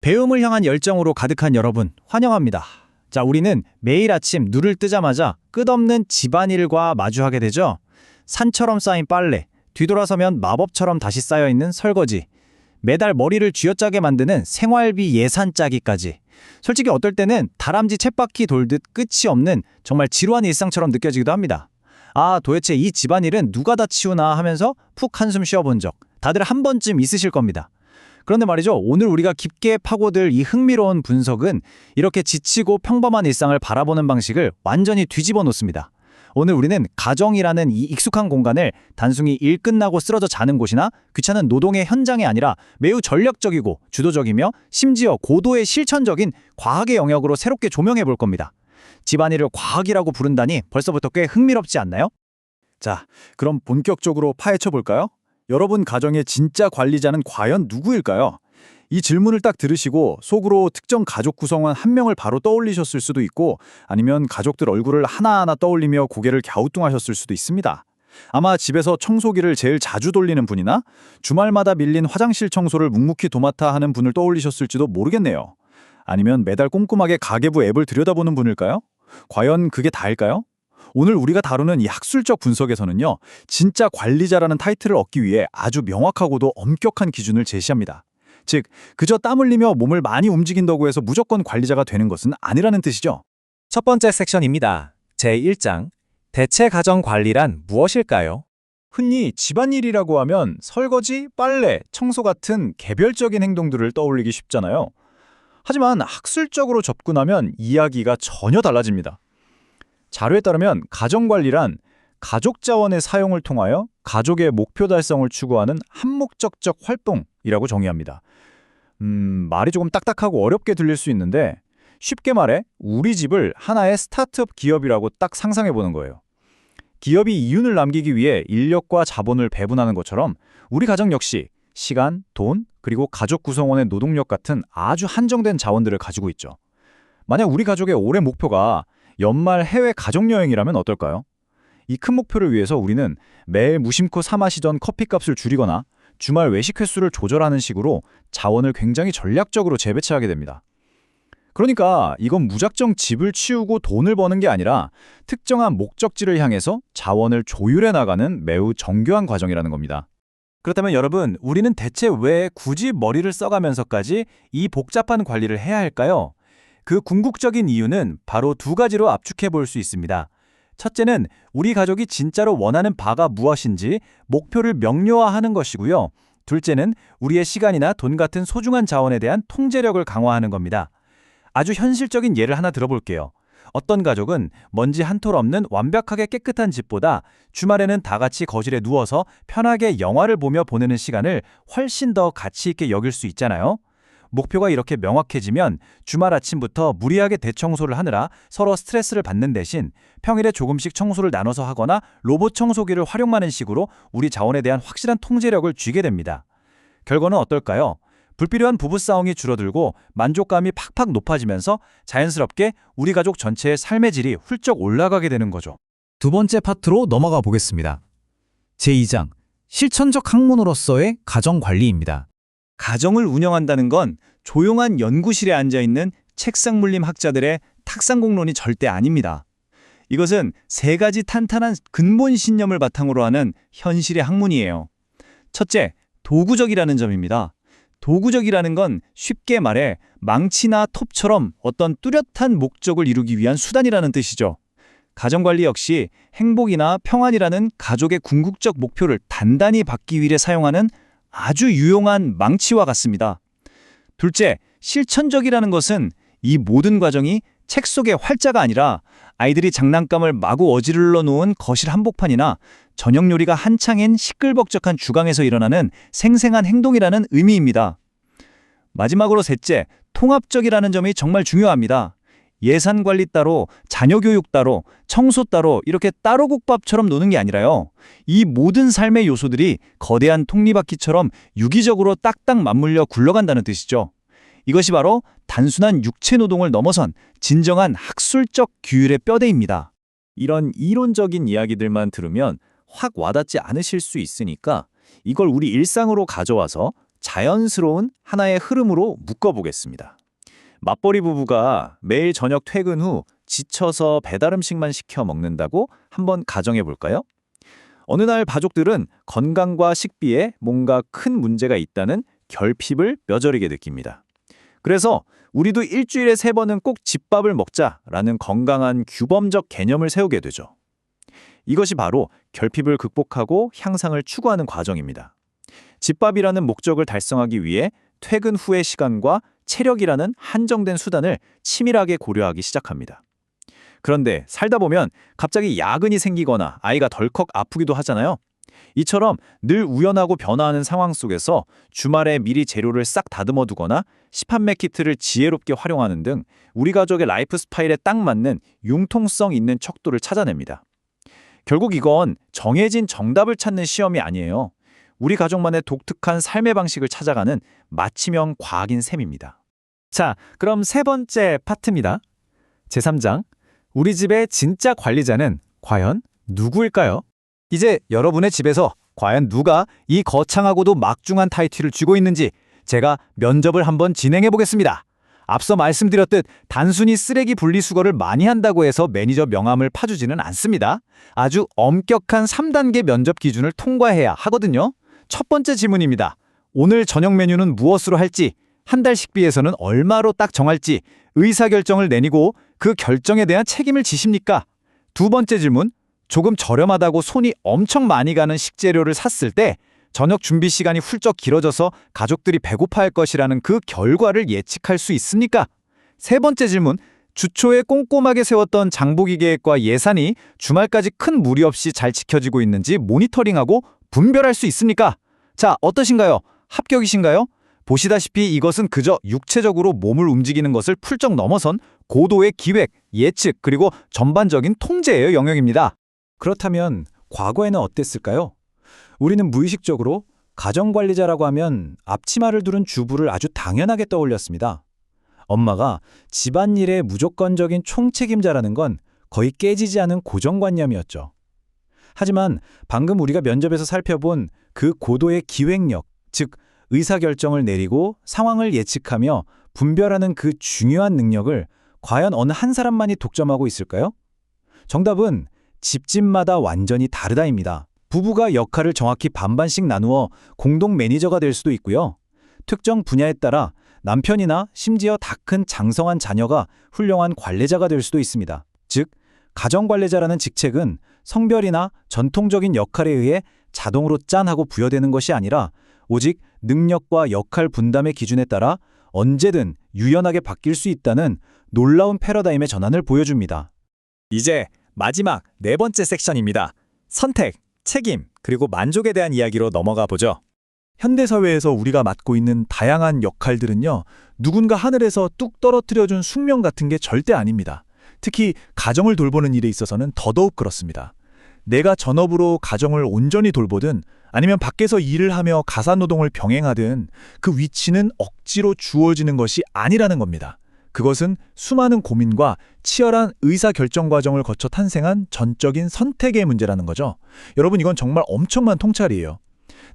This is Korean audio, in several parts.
배움을 향한 열정으로 가득한 여러분, 환영합니다. 자, 우리는 매일 아침 눈을 뜨자마자 끝없는 집안일과 마주하게 되죠. 산처럼 쌓인 빨래, 뒤돌아서면 마법처럼 다시 쌓여있는 설거지, 매달 머리를 쥐어짜게 만드는 생활비 예산 짜기까지. 솔직히 어떨 때는 다람쥐 쳇바퀴 돌듯 끝이 없는 정말 지루한 일상처럼 느껴지기도 합니다. 아, 도대체 이 집안일은 누가 다 치우나 하면서 푹 한숨 쉬어본 적 다들 한 번쯤 있으실 겁니다. 그런데 말이죠, 오늘 우리가 깊게 파고들 이 흥미로운 분석은 이렇게 지치고 평범한 일상을 바라보는 방식을 완전히 뒤집어 놓습니다. 오늘 우리는 가정이라는 이 익숙한 공간을 단순히 일 끝나고 쓰러져 자는 곳이나 귀찮은 노동의 현장이 아니라 매우 전략적이고 주도적이며 심지어 고도의 실천적인 과학의 영역으로 새롭게 조명해 볼 겁니다. 집안일을 과학이라고 부른다니 벌써부터 꽤 흥미롭지 않나요? 자, 그럼 본격적으로 파헤쳐 볼까요? 여러분 가정의 진짜 관리자는 과연 누구일까요? 이 질문을 딱 들으시고 속으로 특정 가족 구성원 한 명을 바로 떠올리셨을 수도 있고 아니면 가족들 얼굴을 하나하나 떠올리며 고개를 갸우뚱하셨을 수도 있습니다. 아마 집에서 청소기를 제일 자주 돌리는 분이나 주말마다 밀린 화장실 청소를 묵묵히 도맡아 하는 분을 떠올리셨을지도 모르겠네요. 아니면 매달 꼼꼼하게 가계부 앱을 들여다보는 분일까요? 과연 그게 다일까요? 오늘 우리가 다루는 이 학술적 분석에서는요, 진짜 관리자라는 타이틀을 얻기 위해 아주 명확하고도 엄격한 기준을 제시합니다. 즉, 그저 땀 흘리며 몸을 많이 움직인다고 해서 무조건 관리자가 되는 것은 아니라는 뜻이죠. 첫 번째 섹션입니다. 제1장, 대체 가정 관리란 무엇일까요? 흔히 집안일이라고 하면 설거지, 빨래, 청소 같은 개별적인 행동들을 떠올리기 쉽잖아요. 하지만 학술적으로 접근하면 이야기가 전혀 달라집니다. 자료에 따르면 가정관리란 가족 자원의 사용을 통하여 가족의 목표 달성을 추구하는 한목적적 활동이라고 정의합니다. 말이 조금 딱딱하고 어렵게 들릴 수 있는데 쉽게 말해 우리 집을 하나의 스타트업 기업이라고 딱 상상해 보는 거예요. 기업이 이윤을 남기기 위해 인력과 자본을 배분하는 것처럼 우리 가정 역시 시간, 돈, 그리고 가족 구성원의 노동력 같은 아주 한정된 자원들을 가지고 있죠. 만약 우리 가족의 올해 목표가 연말 해외 가족여행이라면 어떨까요? 이 큰 목표를 위해서 우리는 매일 무심코 사 마시던 커피값을 줄이거나 주말 외식 횟수를 조절하는 식으로 자원을 굉장히 전략적으로 재배치하게 됩니다. 그러니까 이건 무작정 집을 치우고 돈을 버는 게 아니라 특정한 목적지를 향해서 자원을 조율해 나가는 매우 정교한 과정이라는 겁니다. 그렇다면 여러분, 우리는 대체 왜 굳이 머리를 써가면서까지 이 복잡한 관리를 해야 할까요? 그 궁극적인 이유는 바로 두 가지로 압축해 볼 수 있습니다. 첫째는 우리 가족이 진짜로 원하는 바가 무엇인지 목표를 명료화하는 것이고요. 둘째는 우리의 시간이나 돈 같은 소중한 자원에 대한 통제력을 강화하는 겁니다. 아주 현실적인 예를 하나 들어볼게요. 어떤 가족은 먼지 한 톨 없는 완벽하게 깨끗한 집보다 주말에는 다 같이 거실에 누워서 편하게 영화를 보며 보내는 시간을 훨씬 더 가치 있게 여길 수 있잖아요. 목표가 이렇게 명확해지면 주말 아침부터 무리하게 대청소를 하느라 서로 스트레스를 받는 대신 평일에 조금씩 청소를 나눠서 하거나 로봇 청소기를 활용하는 식으로 우리 자원에 대한 확실한 통제력을 쥐게 됩니다. 결과는 어떨까요? 불필요한 부부싸움이 줄어들고 만족감이 팍팍 높아지면서 자연스럽게 우리 가족 전체의 삶의 질이 훌쩍 올라가게 되는 거죠. 두 번째 파트로 넘어가 보겠습니다. 제2장, 실천적 학문으로서의 가정관리입니다. 가정을 운영한다는 건 조용한 연구실에 앉아있는 책상 물림 학자들의 탁상공론이 절대 아닙니다. 이것은 세 가지 탄탄한 근본 신념을 바탕으로 하는 현실의 학문이에요. 첫째, 도구적이라는 점입니다. 도구적이라는 건 쉽게 말해 망치나 톱처럼 어떤 뚜렷한 목적을 이루기 위한 수단이라는 뜻이죠. 가정관리 역시 행복이나 평안이라는 가족의 궁극적 목표를 단단히 받기 위해 사용하는 아주 유용한 망치와 같습니다. 둘째, 실천적이라는 것은 이 모든 과정이 책 속의 활자가 아니라 아이들이 장난감을 마구 어지르러 놓은 거실 한복판이나 저녁 요리가 한창인 시끌벅적한 주방에서 일어나는 생생한 행동이라는 의미입니다. 마지막으로 셋째, 통합적이라는 점이 정말 중요합니다. 예산 관리 따로, 자녀 교육 따로, 청소 따로 이렇게 따로 국밥처럼 노는 게 아니라요. 이 모든 삶의 요소들이 거대한 톱니바퀴처럼 유기적으로 딱딱 맞물려 굴러간다는 뜻이죠. 이것이 바로 단순한 육체 노동을 넘어선 진정한 학술적 규율의 뼈대입니다. 이런 이론적인 이야기들만 들으면 확 와닿지 않으실 수 있으니까 이걸 우리 일상으로 가져와서 자연스러운 하나의 흐름으로 묶어보겠습니다. 맞벌이 부부가 매일 저녁 퇴근 후 지쳐서 배달 음식만 시켜 먹는다고 한번 가정해 볼까요? 어느 날 가족들은 건강과 식비에 뭔가 큰 문제가 있다는 결핍을 뼈저리게 느낍니다. 그래서 우리도 일주일에 3번은 꼭 집밥을 먹자라는 건강한 규범적 개념을 세우게 되죠. 이것이 바로 결핍을 극복하고 향상을 추구하는 과정입니다. 집밥이라는 목적을 달성하기 위해 퇴근 후의 시간과 체력이라는 한정된 수단을 치밀하게 고려하기 시작합니다. 그런데 살다 보면 갑자기 야근이 생기거나 아이가 덜컥 아프기도 하잖아요. 이처럼 늘 우연하고 변화하는 상황 속에서 주말에 미리 재료를 싹 다듬어 두거나 시판매 키트를 지혜롭게 활용하는 등 우리 가족의 라이프 스타일에 딱 맞는 융통성 있는 척도를 찾아냅니다. 결국 이건 정해진 정답을 찾는 시험이 아니에요. 우리 가족만의 독특한 삶의 방식을 찾아가는 맞춤형 과학인 셈입니다. 자, 그럼 3번째 파트입니다. 제3장, 우리 집의 진짜 관리자는 과연 누구일까요? 이제 여러분의 집에서 과연 누가 이 거창하고도 막중한 타이틀을 쥐고 있는지 제가 면접을 한번 진행해 보겠습니다. 앞서 말씀드렸듯 단순히 쓰레기 분리수거를 많이 한다고 해서 매니저 명함을 파주지는 않습니다. 아주 엄격한 3단계 면접 기준을 통과해야 하거든요. 첫 번째 질문입니다. 오늘 저녁 메뉴는 무엇으로 할지, 한 달 식비에서는 얼마로 딱 정할지 의사결정을 내리고 그 결정에 대한 책임을 지십니까? 두 번째 질문, 조금 저렴하다고 손이 엄청 많이 가는 식재료를 샀을 때 저녁 준비 시간이 훌쩍 길어져서 가족들이 배고파할 것이라는 그 결과를 예측할 수 있습니까? 세 번째 질문, 주초에 꼼꼼하게 세웠던 장보기 계획과 예산이 주말까지 큰 무리 없이 잘 지켜지고 있는지 모니터링하고 분별할 수 있습니까? 자, 어떠신가요? 합격이신가요? 보시다시피 이것은 그저 육체적으로 몸을 움직이는 것을 훌쩍 넘어선 고도의 기획, 예측, 그리고 전반적인 통제의 영역입니다. 그렇다면 과거에는 어땠을까요? 우리는 무의식적으로 가정관리자라고 하면 앞치마를 두른 주부를 아주 당연하게 떠올렸습니다. 엄마가 집안일의 무조건적인 총책임자라는 건 거의 깨지지 않은 고정관념이었죠. 하지만 방금 우리가 면접에서 살펴본 그 고도의 기획력, 즉 의사결정을 내리고 상황을 예측하며 분별하는 그 중요한 능력을 과연 어느 한 사람만이 독점하고 있을까요? 정답은 집집마다 완전히 다르다입니다. 부부가 역할을 정확히 반반씩 나누어 공동 매니저가 될 수도 있고요. 특정 분야에 따라 남편이나 심지어 다 큰 장성한 자녀가 훌륭한 관리자가 될 수도 있습니다. 즉, 가정관리자라는 직책은 성별이나 전통적인 역할에 의해 자동으로 짠하고 부여되는 것이 아니라 오직 능력과 역할 분담의 기준에 따라 언제든 유연하게 바뀔 수 있다는 놀라운 패러다임의 전환을 보여줍니다. 이제 마지막 4번째 섹션입니다. 선택, 책임, 그리고 만족에 대한 이야기로 넘어가 보죠. 현대사회에서 우리가 맡고 있는 다양한 역할들은요, 누군가 하늘에서 뚝 떨어뜨려준 숙명 같은 게 절대 아닙니다. 특히 가정을 돌보는 일에 있어서는 더더욱 그렇습니다. 내가 전업으로 가정을 온전히 돌보든 아니면 밖에서 일을 하며 가사노동을 병행하든 그 위치는 억지로 주어지는 것이 아니라는 겁니다. 그것은 수많은 고민과 치열한 의사결정 과정을 거쳐 탄생한 전적인 선택의 문제라는 거죠. 여러분, 이건 정말 엄청난 통찰이에요.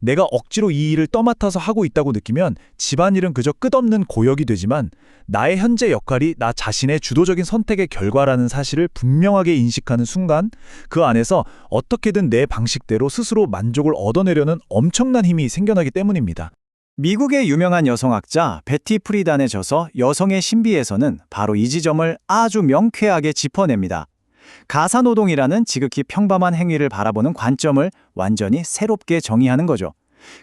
내가 억지로 이 일을 떠맡아서 하고 있다고 느끼면 집안일은 그저 끝없는 고역이 되지만 나의 현재 역할이 나 자신의 주도적인 선택의 결과라는 사실을 분명하게 인식하는 순간 그 안에서 어떻게든 내 방식대로 스스로 만족을 얻어내려는 엄청난 힘이 생겨나기 때문입니다. 미국의 유명한 여성학자 베티 프리단의 저서 여성의 신비에서는 바로 이 지점을 아주 명쾌하게 짚어냅니다. 가사노동이라는 지극히 평범한 행위를 바라보는 관점을 완전히 새롭게 정의하는 거죠.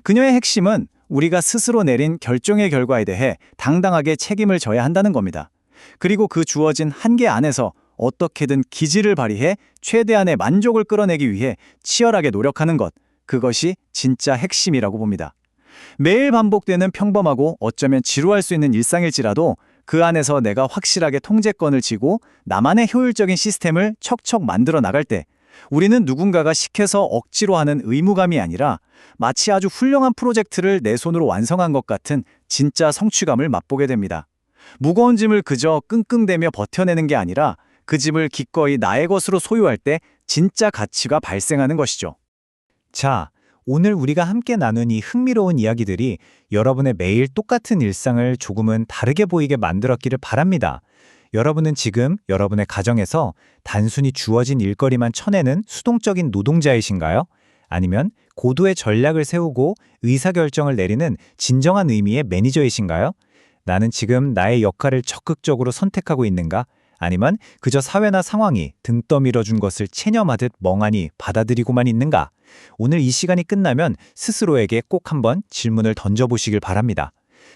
그녀의 핵심은 우리가 스스로 내린 결정의 결과에 대해 당당하게 책임을 져야 한다는 겁니다. 그리고 그 주어진 한계 안에서 어떻게든 기지를 발휘해 최대한의 만족을 끌어내기 위해 치열하게 노력하는 것, 그것이 진짜 핵심이라고 봅니다. 매일 반복되는 평범하고 어쩌면 지루할 수 있는 일상일지라도 그 안에서 내가 확실하게 통제권을 쥐고 나만의 효율적인 시스템을 척척 만들어 나갈 때 우리는 누군가가 시켜서 억지로 하는 의무감이 아니라 마치 아주 훌륭한 프로젝트를 내 손으로 완성한 것 같은 진짜 성취감을 맛보게 됩니다. 무거운 짐을 그저 끙끙대며 버텨내는 게 아니라 그 짐을 기꺼이 나의 것으로 소유할 때 진짜 가치가 발생하는 것이죠. 자, 오늘 우리가 함께 나눈 이 흥미로운 이야기들이 여러분의 매일 똑같은 일상을 조금은 다르게 보이게 만들었기를 바랍니다. 여러분은 지금 여러분의 가정에서 단순히 주어진 일거리만 쳐내는 수동적인 노동자이신가요? 아니면 고도의 전략을 세우고 의사결정을 내리는 진정한 의미의 매니저이신가요? 나는 지금 나의 역할을 적극적으로 선택하고 있는가? 아니면 그저 사회나 상황이 등 떠밀어 준 것을 체념하듯 멍하니 받아들이고만 있는가? 오늘 이 시간이 끝나면 스스로에게 꼭 한번 질문을 던져보시길 바랍니다.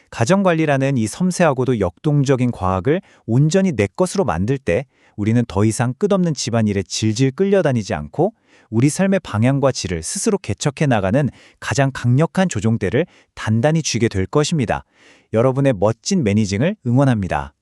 가정관리라는 이 섬세하고도 역동적인 과학을 온전히 내 것으로 만들 때 우리는 더 이상 끝없는 집안일에 질질 끌려다니지 않고 우리 삶의 방향과 질을 스스로 개척해 나가는 가장 강력한 조종대를 단단히 쥐게 될 것입니다. 여러분의 멋진 매니징을 응원합니다.